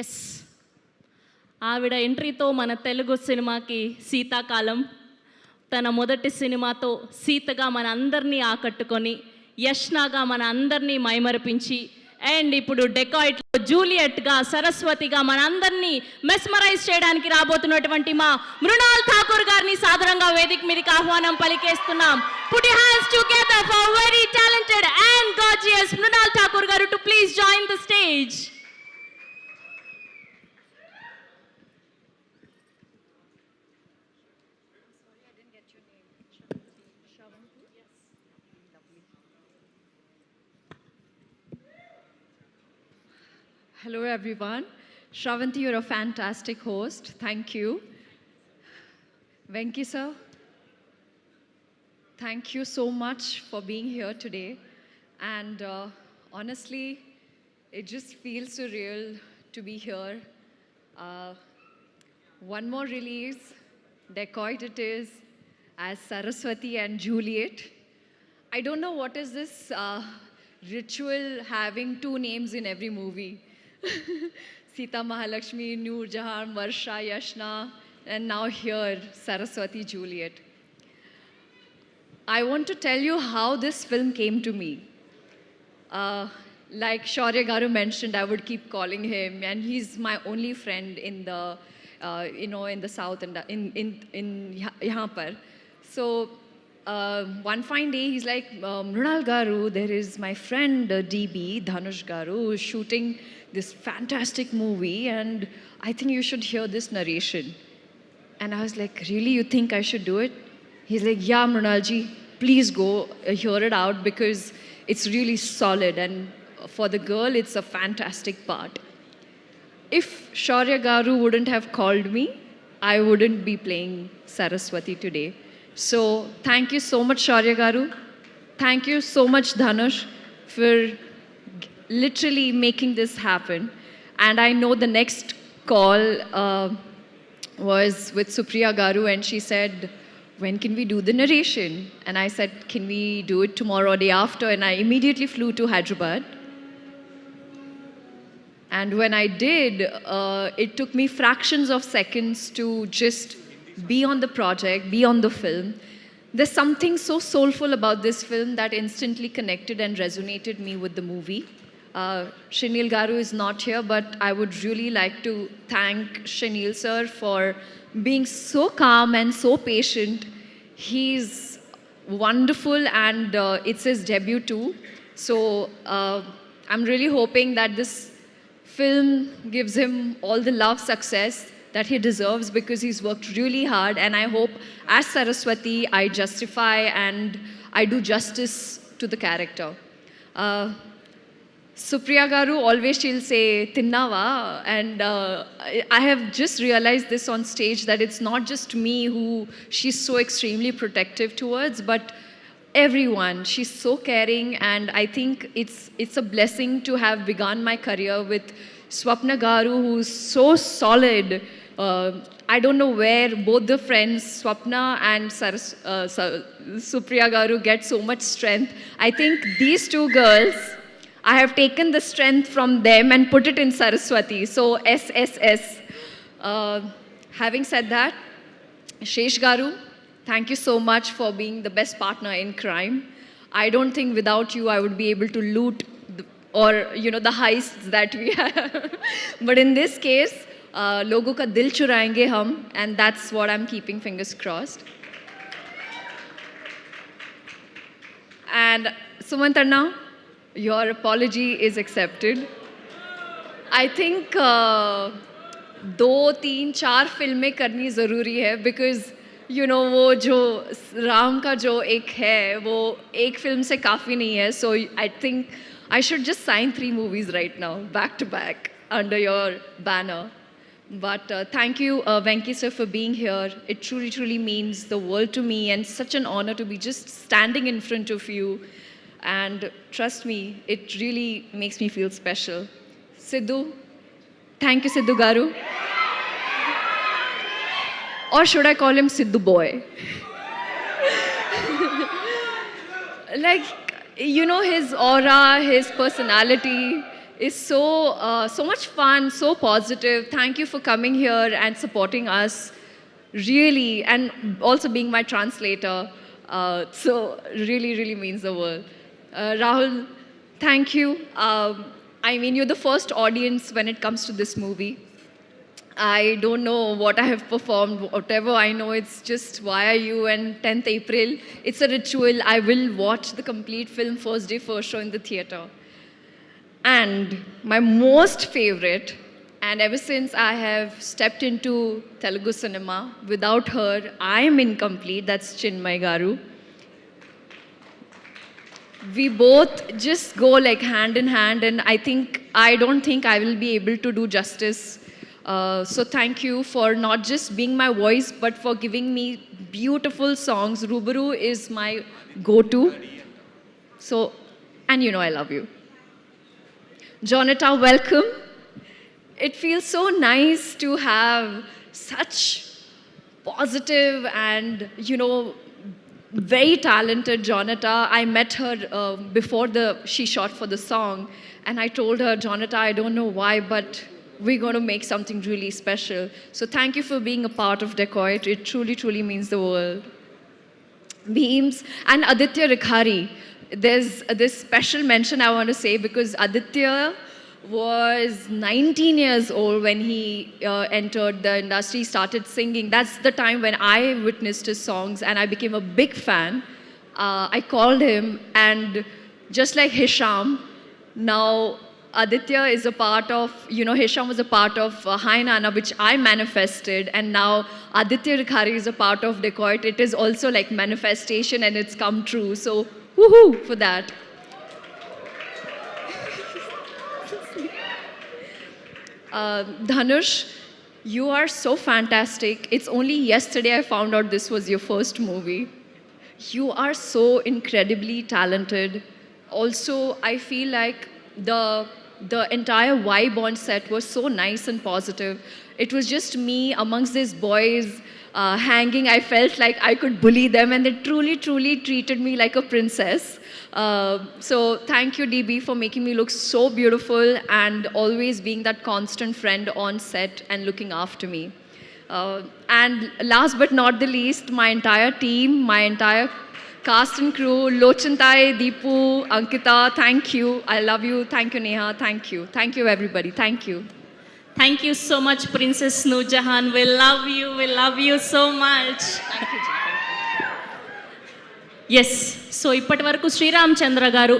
Yes, ఆవిడ ఎంట్రీతో మన తెలుగు సినిమాకి శీతాకాలం. తన మొదటి సినిమాతో సీతగా మన అందరినీ ఆకట్టుకొని, యష్నాగా మన అందరినీ మైమరపించి, అండ్ ఇప్పుడు డెకాయిట్లో జూలియట్గా, సరస్వతిగా మన అందరినీ మెస్మరైజ్ చేయడానికి రాబోతున్నటువంటి మా మృణాల్ ఠాకూర్ గారిని సాదరంగా వేదిక మీదకి ఆహ్వానం పలికేస్తున్నాం. Put your hands together for very talented and gorgeous Mrunal Thakur garu to please join the stage. Hello everyone. Shravanti, you're a fantastic host. Thank you. Venki sir, thank you so much for being here today. And honestly, it just feels surreal to be here. One more release, Dacoit it is, as Saraswati and Juliet. I don't know what is this ritual having two names in every movie. Sita Mahalakshmi, Noor Jahan, Varsha, Yashna, and now here, Saraswati, Juliet. I want to tell you how this film came to me. Like Shaurya Garu mentioned, I would keep calling him, and he's my only friend in the, in the south and in yahan par. So one fine day, he's like, Mrunal Garu, there is my friend DB, Dhanush Garu, who's shooting this fantastic movie, and I think you should hear this narration. And I was like, really, you think I should do it? He's like, yeah, Mrunalji, please go hear it out because it's really solid, and for the girl, it's a fantastic part. If Shaurya Garu wouldn't have called me, I wouldn't be playing Saraswati today. So thank you so much, Shaurya Garu. Thank you so much, Dhanush, for literally making this happen. And I know the next call was with Supriya Garu, and she said, when can we do the narration? And I said, can we do it tomorrow or day after? And I immediately flew to Hyderabad. And when I did, it took me fractions of seconds to just be on the project, be on the film. There's something so soulful about this film that instantly connected and resonated me with the movie. Shinil Garu is not here, but I would really like to thank Shinil sir for being so calm and so patient. He's wonderful, and it's his debut too. So I'm really hoping that this film gives him all the love, success that he deserves, because he's worked really hard. And I hope as Saraswati, I justify and I do justice to the character. Supriya Garu, always she'll say, Tinnava. And I have just realized this on stage, that it's not just me who she's so extremely protective towards, but everyone. She's so caring, and I think it's a blessing to have begun my career with Swapna Garu, who's so solid. I don't know where both the friends, Swapna and Supriya Garu, get so much strength. I think these two girls, I have taken the strength from them and put it in Saraswati. So SSS. Having said that, Shesh Garu, thank you so much for being the best partner in crime. I don't think without you I would be able to loot the heists that we have. But in this case, logo ka dil churayenge hum, and that's what I'm keeping fingers crossed. And Sumantarna, your apology is accepted. I think 2, 3, 4 फिल्में करनी ज़रूरी है, because वो जो राम का जो एक है, वो एक फिल्म से काफ़ी नहीं है. So I think I should just sign 3 movies right now, back to back, under your banner. But thank you, Venki sir, for being here. It truly, truly means the world to me, and such an honor to be just standing in front of you. And trust me, it really makes me feel special. Sidhu, thank you, Sidhu Garu. Or should I call him Sidhu Boy? Like, his aura, his personality is so much fun, so positive. Thank you for coming here and supporting us, really, and also being my translator. So really means the world. Rahul, thank you. I mean, you're the first audience when it comes to this movie. I don't know what I have performed, whatever I know, it's just Why Are You and 10th April. It's a ritual. I will watch the complete film first day, first show in the theater. And my most favorite, and ever since I have stepped into Telugu cinema, without her, I am incomplete, that's Chinmay Garu. We both just go like hand in hand, and I don't think I will be able to do justice. So thank you for not just being my voice, but for giving me beautiful songs. Rubaru is my go-to. So, and you know I love you. Jonata, welcome. It feels so nice to have such positive and, very talented Jonata. I met her before she shot for the song, and I told her, Jonata, I don't know why, but we're going to make something really special. So thank you for being a part of Dacoit. It truly means the world. Beams and Aditya Rikhari. There's this special mention I want to say because Aditya was 19 years old when he entered the industry, started singing. That's the time when I witnessed his songs and I became a big fan. I called him, and just like Hisham, now Aditya is a part of, Hisham was a part of Hai Nana, which I manifested, and now Aditya Rikhari is a part of Dacoit. It is also like manifestation and it's come true. So, woohoo for that. Dhanush, you are so fantastic. It's only yesterday I found out this was your first movie. You are so incredibly talented. Also, I feel like the entire vibe on set was so nice and positive. It was just me amongst these boys hanging. I felt like I could bully them, and they truly treated me like a princess. So thank you, DB, for making me look so beautiful and always being that constant friend on set and looking after me. And last but not the least, my entire team, my entire cast and crew, Lochantai, Deepu, Ankita, thank you. I love you. Thank you, Neha. Thank you. Thank you, everybody. Thank you. Thank you so much, Princess Noorjahan. We love you. We love you so much. Thank you, Ji. Yes. So, ఇప్పటి వరకు శ్రీరామ్ చంద్ర గారు